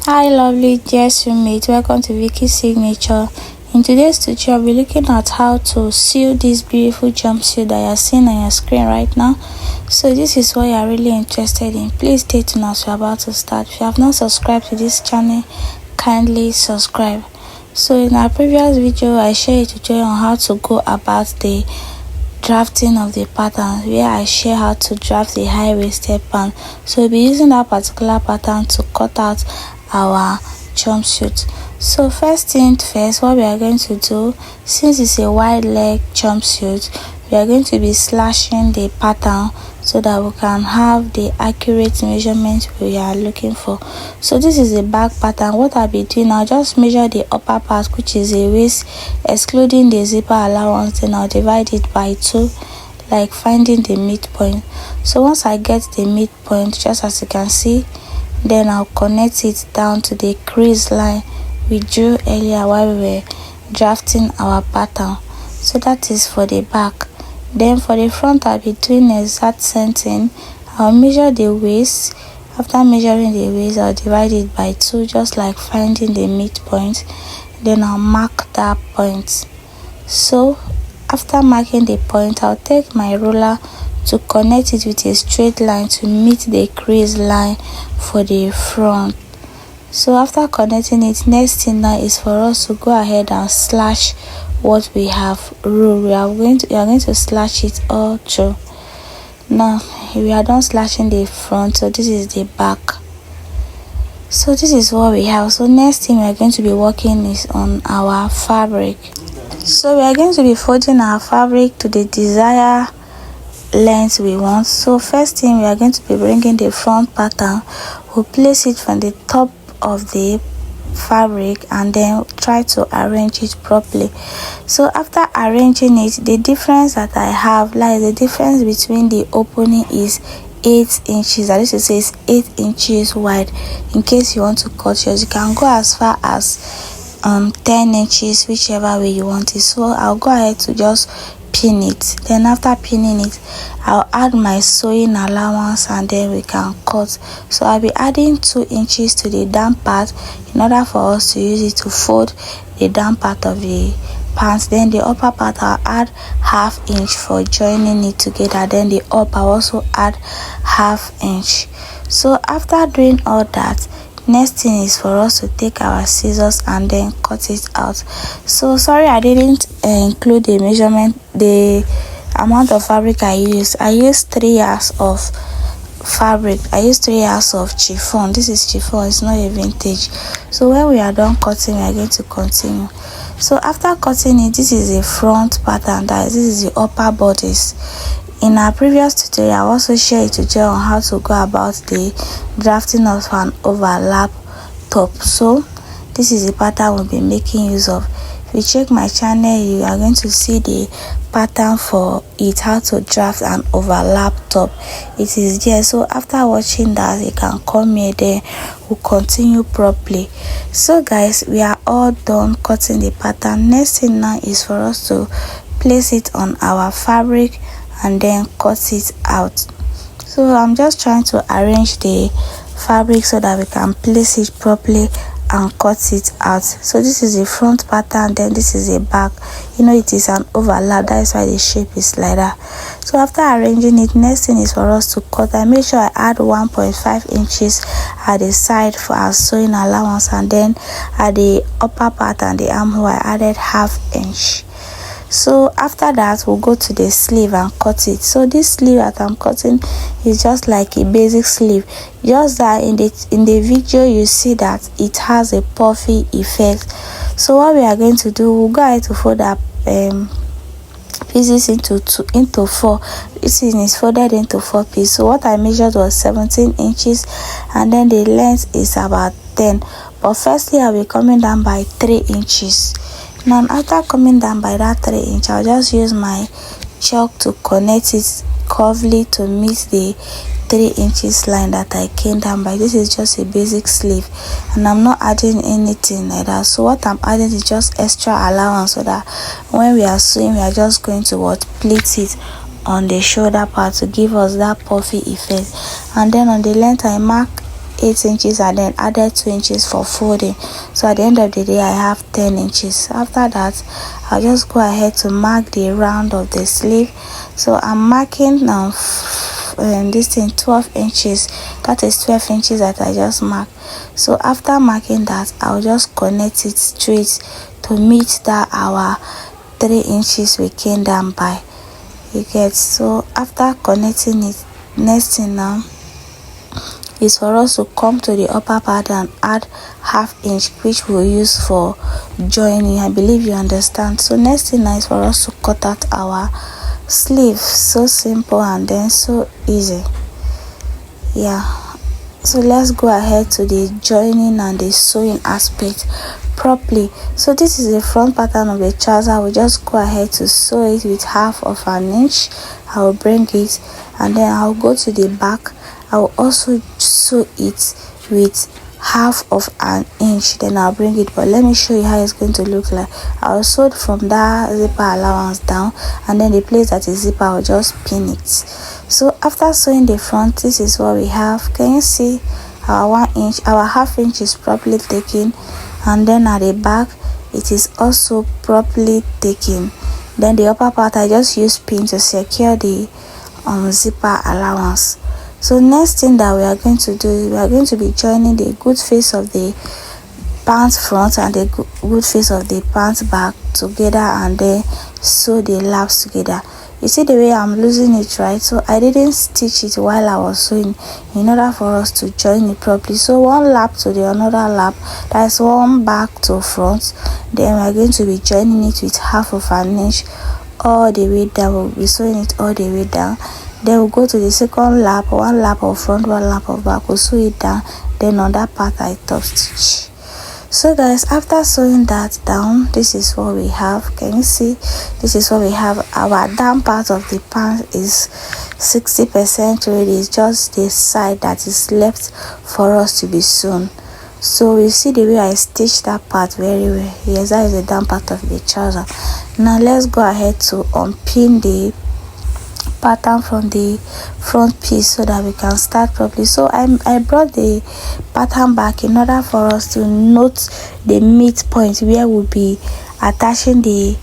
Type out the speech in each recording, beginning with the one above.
Hi lovely dear sewmate, welcome to Vicky's Signature. In today's tutorial, we'll be looking at how to sew this beautiful jumpsuit that you're seeing on your screen right now. So this is what you're really interested in. Please stay tuned as we're about to start. If you have not subscribed to this channel, kindly subscribe. So in our previous video, I shared a tutorial on how to go about the drafting of the pattern, where I share how to draft the high-waisted pant. So we'll be using that particular pattern to cut out our jumpsuit. So first thing first, what we are going to do, since it's a wide leg jumpsuit, we are going to be slashing the pattern so that we can have the accurate measurement we are looking for. So this is the back pattern. What I'll be doing, I'll just measure the upper part, which is a waist, excluding the zipper allowance, then I'll divide it by 2, like finding the midpoint. So once I get the midpoint, just as you can see, then I'll connect it down to the crease line we drew earlier while we were drafting our pattern. So that is for the back. Then for the front, I'll be doing the exact same thing. I'll measure the waist. After measuring the waist, I'll divide it by 2, just like finding the midpoint. Then I'll mark that point. So after marking the point, I'll take my ruler to connect it with a straight line to meet the crease line for the front. So after connecting it, next thing now is for us to go ahead and slash what we have ruled. We are going to slash it all through. Now we are done slashing the front, so this is the back. So this is what we have. So next thing we are going to be working is on our fabric. So we are going to be folding our fabric to the desired length we want. So first thing, we are going to be bringing the front pattern. We'll place it from the top of the fabric and then try to arrange it properly. So after arranging it, the difference that I have, like the difference between the opening is 8 inches. That is to say, it's 8 inches wide. In case you want to cut yours, you can go as far as 10 inches, whichever way you want it. So I'll go ahead to just pin it. Then after pinning it, I'll add my sewing allowance and then we can cut. So I'll be adding 2 inches to the down part in order for us to use it to fold the down part of the pants. Then the upper part, I'll add ½ inch for joining it together. Then the up, I'll also add ½ inch. So after doing all that, next thing is for us to take our scissors and then cut it out. So sorry I didn't include the measurement, the amount of fabric I used. I used 3 yards of fabric. I used 3 yards of chiffon. This is chiffon, it's not a vintage. So when we are done cutting, we are going to continue. So after cutting it, this is the front pattern, that is, this is the upper bodice. In our previous tutorial, I also shared a tutorial on how to go about the drafting of an overlap top. So this is the pattern we'll be making use of. If you check my channel, you are going to see the pattern for it, how to draft an overlap top. It is there. So after watching that, you can come here, then we'll continue properly. So guys, we are all done cutting the pattern. Next thing now is for us to place it on our fabric and then cut it out. So I'm just trying to arrange the fabric so that we can place it properly and cut it out. So this is the front pattern, then this is the back. You know, it is an overlap, that is why the shape is like that. So after arranging it, next thing is for us to cut. I make sure I add 1.5 inches at the side for our sewing allowance, and then at the upper part and the armhole, I added ½ inch. So after that, we'll go to the sleeve and cut it. So this sleeve that I'm cutting is just like a basic sleeve, just that in the video you see that it has a puffy effect. So what we are going to do, we'll go ahead to fold our pieces into 4. This is folded into 4 pieces. So what I measured was 17 inches and then the length is about 10. But firstly, I'll be coming down by 3 inches. Now after coming down by that 3 inch, I'll just use my chalk to connect it curvely to meet the 3 inches line that I came down by. This is just a basic sleeve and I'm not adding anything like that. So what I'm adding is just extra allowance so that when we are sewing, we are just going to pleat it on the shoulder part to give us that puffy effect. And then on the length, I mark 8 inches and then added 2 inches for folding. So at the end of the day I have 10 inches. After that, I'll just go ahead to mark the round of the sleeve. So I'm marking now this thing 12 inches. That is 12 inches that I just marked. So after marking that, I'll just connect it straight to meet that our 3 inches we came down by. You get? So after connecting it, next thing now is for us to come to the upper part and add half inch, which we'll use for joining. I believe you understand. So next thing now is for us to cut out our sleeve. So simple and then so easy. Yeah, so let's go ahead to the joining and the sewing aspect properly. So this is the front pattern of the trouser. We'll just go ahead to sew it with half of an inch. I'll bring it and then I'll go to the back. I'll also sew it with half of an inch, then I'll bring it, but let me show you how it's going to look like. I'll sew from that zipper allowance down, and then the place that is zipper, I'll just pin it. So after sewing the front, this is what we have. Can you see our 1 inch, our half inch is properly taken, and then at the back it is also properly taken. Then the upper part, I just use pin to secure the zipper allowance. So next thing that we are going to do is we are going to be joining the good face of the pants front and the good face of the pants back together, and then sew the laps together. You see the way I'm losing it, right? So I didn't stitch it while I was sewing in order for us to join it properly. So one lap to the another lap, that's one back to front. Then we're going to be joining it with half of an inch all the way down. We'll be sewing it all the way down. Then we'll go to the second lap, one lap of front, one lap of back. We'll sew it down. Then on that part I top stitch. So guys, after sewing that down, this is what we have. Can you see? This is what we have. Our down part of the pants is 60% ready. It's just the side that is left for us to be sewn. So you see the way I stitched that part very well. Yes, that is the down part of the trouser. Now let's go ahead to unpin the pattern from the front piece so that we can start properly. So I brought the pattern back in order for us to note the midpoint where we'll be attaching the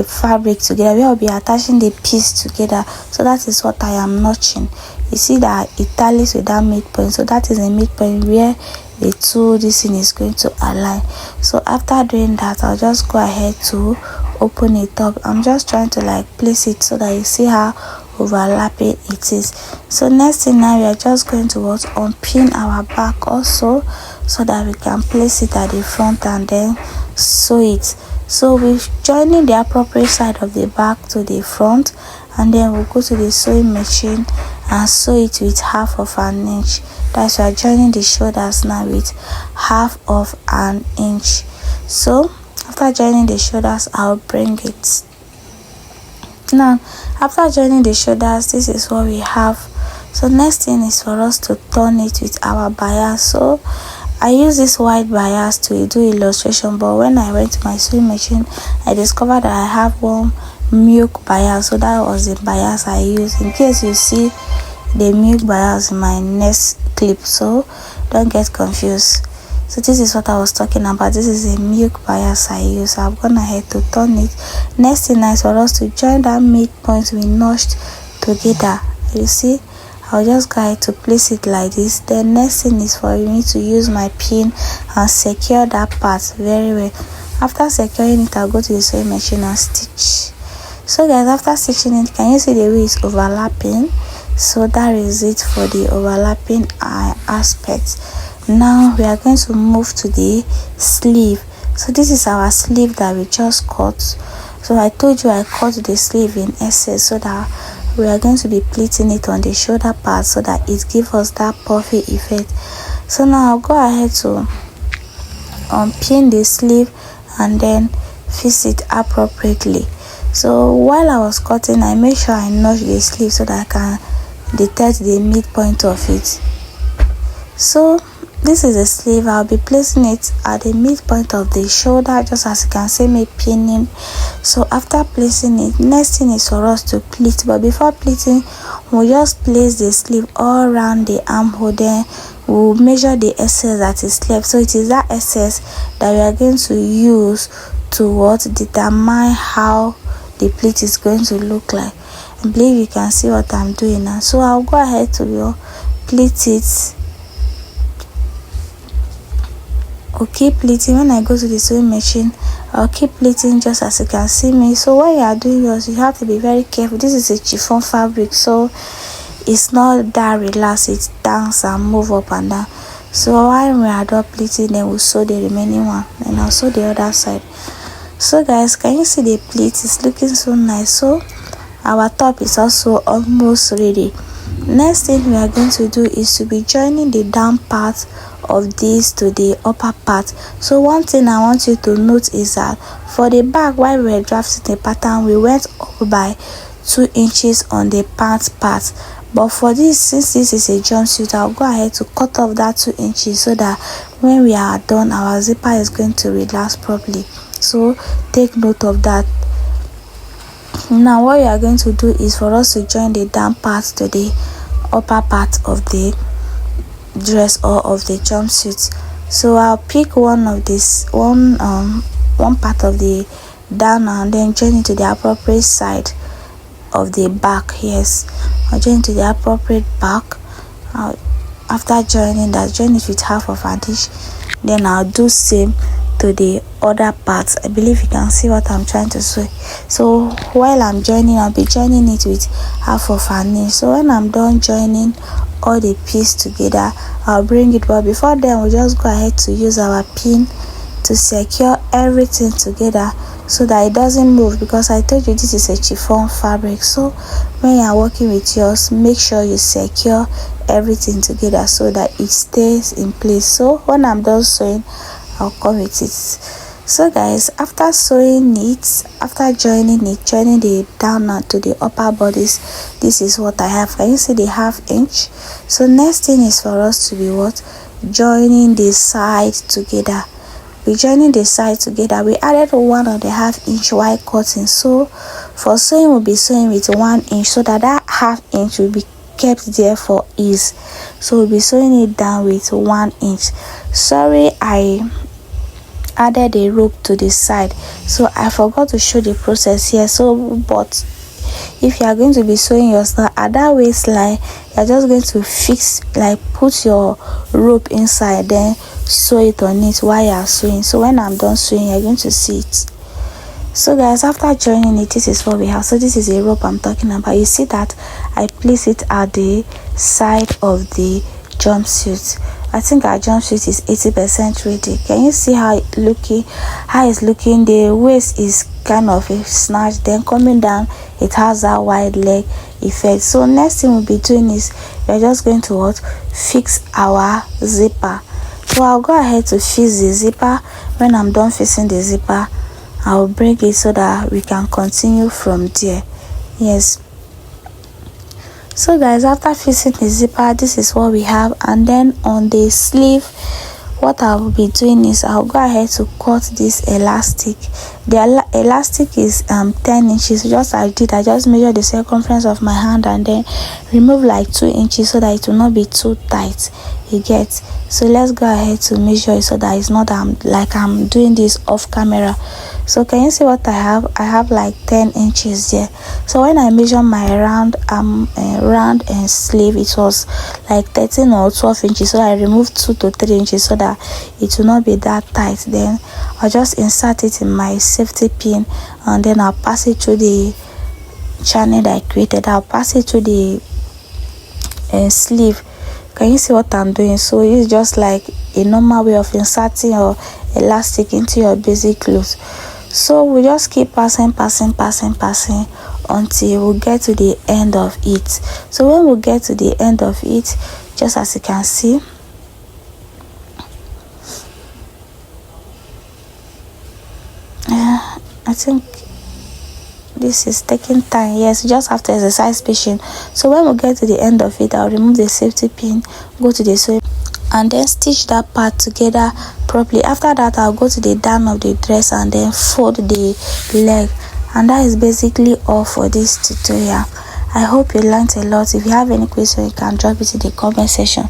fabric together, where we'll be attaching the piece together. So that is what I am notching. You see that it tallies with that midpoint, so that is the midpoint where the two this thing is going to align. So after doing that, I'll just go ahead to open it up. I'm just trying to like place it so that you see how overlapping it is. So next thing now, we are just going to unpin our back also so that we can place it at the front and then sew it. So we're joining the appropriate side of the back to the front, and then we'll go to the sewing machine and sew it with half of an inch. That's why joining the shoulders now with half of an inch. So after joining the shoulders, I'll bring it. Now after joining the shoulders, this is what we have. So next thing is for us to turn it with our bias. So I use this white bias to do illustration, but when I went to my sewing machine, I discovered that I have one milk bias, so that was the bias I used. In case you see the milk bias in my next clip, so don't get confused. So this is what I was talking about. This is a milk bias I use. So I've gone ahead to turn it. Next thing is for us to join that midpoint we notched together. You see, I'll just go ahead to place it like this. Then next thing is for me to use my pin and secure that part very well. After securing it, I'll go to the sewing machine and stitch. So guys, after stitching it, can you see the way it's overlapping? So that is it for the overlapping aspect. Now we are going to move to the sleeve. So this is our sleeve that we just cut. So I told you I cut the sleeve in excess, so that we are going to be pleating it on the shoulder part so that it gives us that puffy effect. So now I'll go ahead to unpin the sleeve and then fix it appropriately. So while I was cutting, I made sure I notched the sleeve so that I can detach the midpoint of it. So this is the sleeve. I'll be placing it at the midpoint of the shoulder, just as you can see me pinning. So after placing it, next thing is for us to pleat. But before pleating, we'll just place the sleeve all around the armhole. Then we'll measure the excess that is left. So it is that excess that we are going to use to what determine how the pleat is going to look like. I believe you can see what I'm doing now. So I'll go ahead to pleat it. I'll keep pleating. When I go to the sewing machine, I'll keep pleating just as you can see me. So when you are doing yours, you have to be very careful. This is a chiffon fabric, so it's not that relaxed. It dance and move up and down. So while we are done pleating, then we'll sew the remaining one, and I'll sew the other side. So guys, can you see the pleat is looking so nice? So our top is also almost ready. Next thing we are going to do is to be joining the down part of this to the upper part. So one thing I want you to note is that for the back, while we were drafting the pattern, we went up by 2 inches on the pant part. But for this, since this is a jumpsuit, I'll go ahead to cut off that 2 inches so that when we are done, our zipper is going to relax properly. So take note of that. Now what we are going to do is for us to join the down part to the upper part of the dress or of the jumpsuit. So I'll pick one part of the down and then join it to the appropriate side of the back. Yes, I'll join to the appropriate back. After joining that, join it with half of an inch. Then I'll do same to the other parts. I believe you can see what I'm trying to say. So while I'm joining, I'll be joining it with half of an inch. So when I'm done joining all the pieces together, I'll bring it. But before then, we'll just go ahead to use our pin to secure everything together so that it doesn't move, because I told you this is a chiffon fabric. So when you are working with yours, make sure you secure everything together so that it stays in place. So when I'm done sewing, I'll come with it. So guys, after sewing it, after joining the down to the upper bodice, this is what I have. Can you see the half inch? So next thing is for us to be what? Joining the side together. We're joining the side together. We added 1.5 inch wide cutting. So for sewing, we'll be sewing with 1 inch so that half inch will be kept there for ease. So we'll be sewing it down with 1 inch. Sorry, I added a rope to the side, so I forgot to show the process here. So but if you are going to be sewing your stuff at that waistline, you're just going to fix, like put your rope inside, then sew it on it while you are sewing. So when I'm done sewing, you're going to see it. So guys, after joining it, this is what we have. So this is a rope I'm talking about. You see that I place it at the side of the jumpsuit. I think our jumpsuit is 80% ready. Can you see how it's looking? The waist is kind of a snatch, then coming down it has that wide leg effect. So next thing we'll be doing is we're just going to fix our zipper. So I'll go ahead to fix the zipper. When I'm done fixing the zipper, I'll break it so that we can continue from there. Yes. So guys, after fixing the zipper, this is what we have. And then on the sleeve, what I will be doing is I'll go ahead to cut this elastic. The elastic is 10 inches. Just as I did, I just measured the circumference of my hand and then remove like 2 inches so that it will not be too tight. You get? So let's go ahead to measure it so that it's not like I'm doing this off camera. So can you see what I have? I have like 10 inches there. So when I measure my round and sleeve, it was like 13 or 12 inches. So I removed 2 to 3 inches so that it will not be that tight. Then I'll just insert it in my safety pin and then I'll pass it through the channel that I created. I'll pass it through the sleeve. Can you see what I'm doing? So it's just like a normal way of inserting your elastic into your basic clothes. So we just keep passing until we get to the end of it. So when we get to the end of it, just as you can see, I think this is taking time. Yes, you just have to exercise patience. So when we get to the end of it, I'll remove the safety pin, go to the sewing, and then stitch that part together properly. After that, I'll go to the down of the dress and then fold the leg. And that is basically all for this tutorial. I hope you learned a lot. If you have any question, you can drop it in the comment section.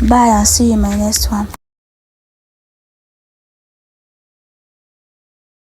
Bye, and see you in my next one.